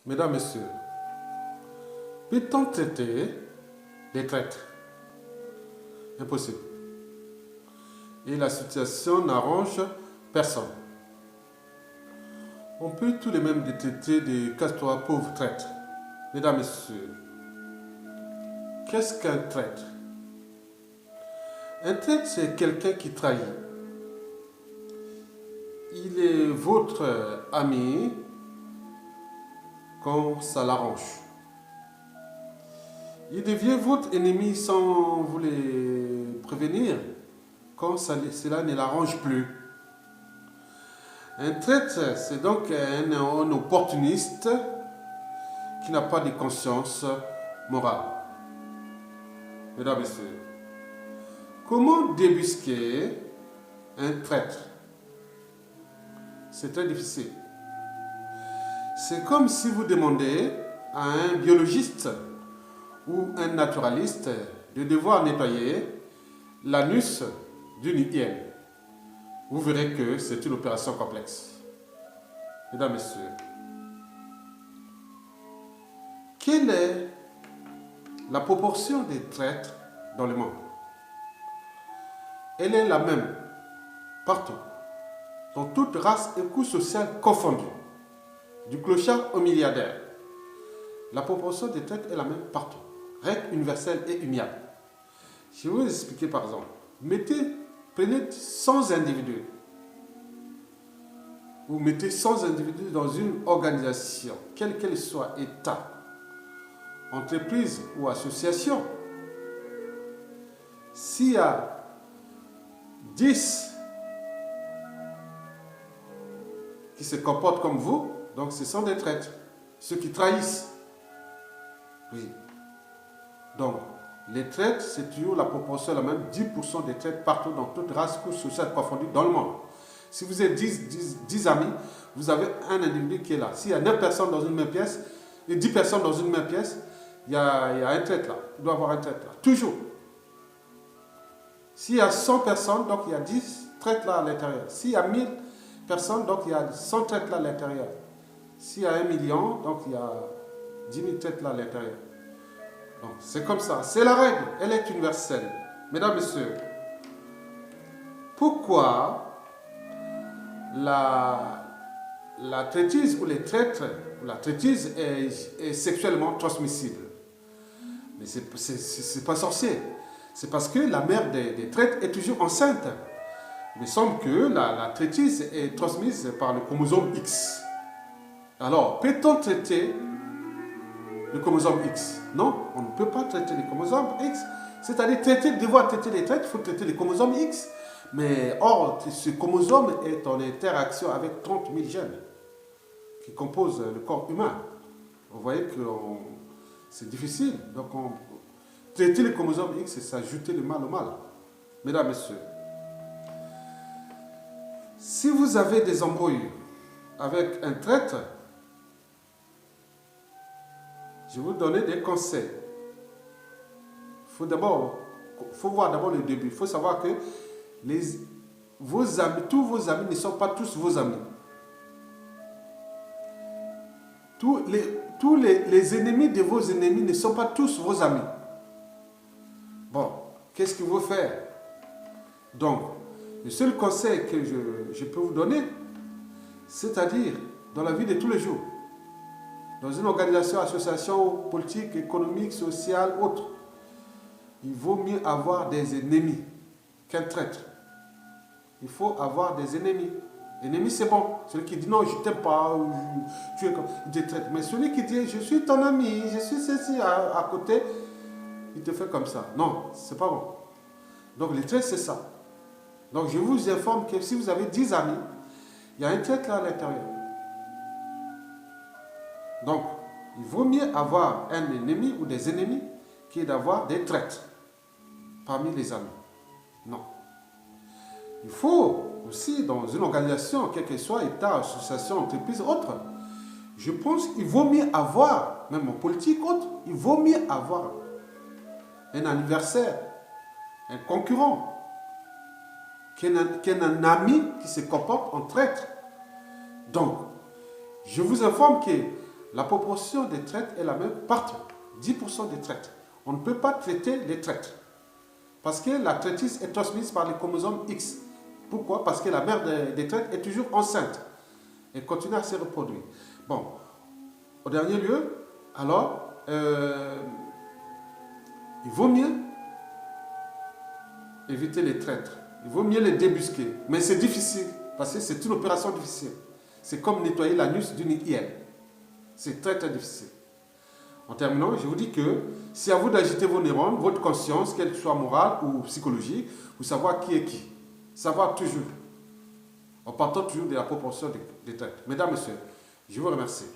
Mesdames, Messieurs, peut-on traiter les traîtres? Impossible. Et la situation n'arrange personne. On peut tout de même traiter des casse-toi pauvres traîtres. Mesdames, Messieurs, qu'est-ce qu'un traître? Un traître, c'est quelqu'un qui trahit. Il est votre ami quand ça l'arrange. Il devient votre ennemi sans vous les prévenir quand cela ne l'arrange plus. Un traître, c'est donc un opportuniste qui n'a pas de conscience morale. Mesdames et messieurs, comment débusquer un traître? C'est très difficile. C'est comme si vous demandez à un biologiste ou un naturaliste de devoir nettoyer l'anus d'une hyène. Vous verrez que c'est une opération complexe. Mesdames, Messieurs, quelle est la proportion des traîtres dans le monde? Elle est la même partout, dans toute race et couche sociale confondue, du clochard au milliardaire. La proportion des traîtres est la même partout, règle universelle et immuable. Je vais vous expliquer par exemple. Prenez 100 individus. Vous mettez 100 individus dans une organisation, quelle qu'elle soit, État, entreprise ou association. S'il y a 10 qui se comportent comme vous, donc ce sont des traîtres, ceux qui trahissent. Oui. Donc, les traîtres, c'est toujours la proportion la même, 10% des traîtres partout dans toute race, couche sociale confondue dans le monde. Si vous êtes 10 amis, vous avez un individu qui est là. S'il y a 9 personnes dans une même pièce et 10 personnes dans une même pièce, il y a un traître là. Il doit y avoir un traître là. Toujours. S'il y a 100 personnes, donc il y a 10 traîtres là à l'intérieur. S'il y a 1000 personnes, donc il y a 100 traîtres là à l'intérieur. S'il y a 1 million, donc il y a 10 000 traîtres là à l'intérieur. Donc c'est comme ça. C'est la règle. Elle est universelle. Mesdames, Messieurs, pourquoi la traîtrise ou les traîtres, la traîtrise est sexuellement transmissible? Mais c'est pas sorcier. C'est parce que la mère des traîtres est toujours enceinte. Il me semble que la traîtrise est transmise par le chromosome X. Alors, peut-on traiter le chromosome X? Non, on ne peut pas traiter le chromosome X. C'est-à-dire, devoir traiter les traîtres, il faut traiter le chromosome X. Mais or, ce chromosome est en interaction avec 30 000 gènes qui composent le corps humain. Vous voyez que c'est difficile. Donc, traiter le chromosome X, c'est s'ajouter le mal au mal. Mesdames, Messieurs, si vous avez des embrouilles avec un traître, je vais vous donner des conseils. Il faut voir d'abord le début. Il faut savoir que tous vos amis ne sont pas tous vos amis. Tous les ennemis de vos ennemis ne sont pas tous vos amis. Bon, qu'est-ce qu'il faut faire? Donc, le seul conseil que je peux vous donner, c'est-à-dire dans la vie de tous les jours, dans une organisation, association politique, économique, sociale, autre, il vaut mieux avoir des ennemis qu'un traître. Il faut avoir des ennemis. Ennemi, c'est bon. Celui qui dit non, je ne t'aime pas, ou tu es comme, il te traite. Mais celui qui dit je suis ton ami, je suis ceci à côté, il te fait comme ça. Non, c'est pas bon. Donc les traîtres, c'est ça. Donc je vous informe que si vous avez 10 amis, il y a un traître là à l'intérieur. Donc, il vaut mieux avoir un ennemi ou des ennemis que d'avoir des traîtres parmi les amis. Non. Il faut aussi, dans une organisation, quel que soit État, association, entreprise, autre, je pense qu'il vaut mieux avoir, même en politique, autre, il vaut mieux avoir un adversaire, un concurrent, qu'un ami qui se comporte en traître. Donc, je vous informe que la proportion des traîtres est la même partout. 10% des traîtres. On ne peut pas traiter les traîtres. Parce que la traîtrise est transmise par les chromosomes X. Pourquoi? Parce que la mère des traîtres est toujours enceinte et continue à se reproduire. Bon, au dernier lieu, alors, il vaut mieux éviter les traîtres. Il vaut mieux les débusquer. Mais c'est difficile, parce que c'est une opération difficile. C'est comme nettoyer l'anus d'une hyène. C'est très très difficile. En terminant, je vous dis que c'est à vous d'agiter vos neurones, votre conscience, qu'elle soit morale ou psychologique, pour savoir qui est qui. Savoir toujours. En partant toujours de la proportion des traîtres. Mesdames, Messieurs, je vous remercie.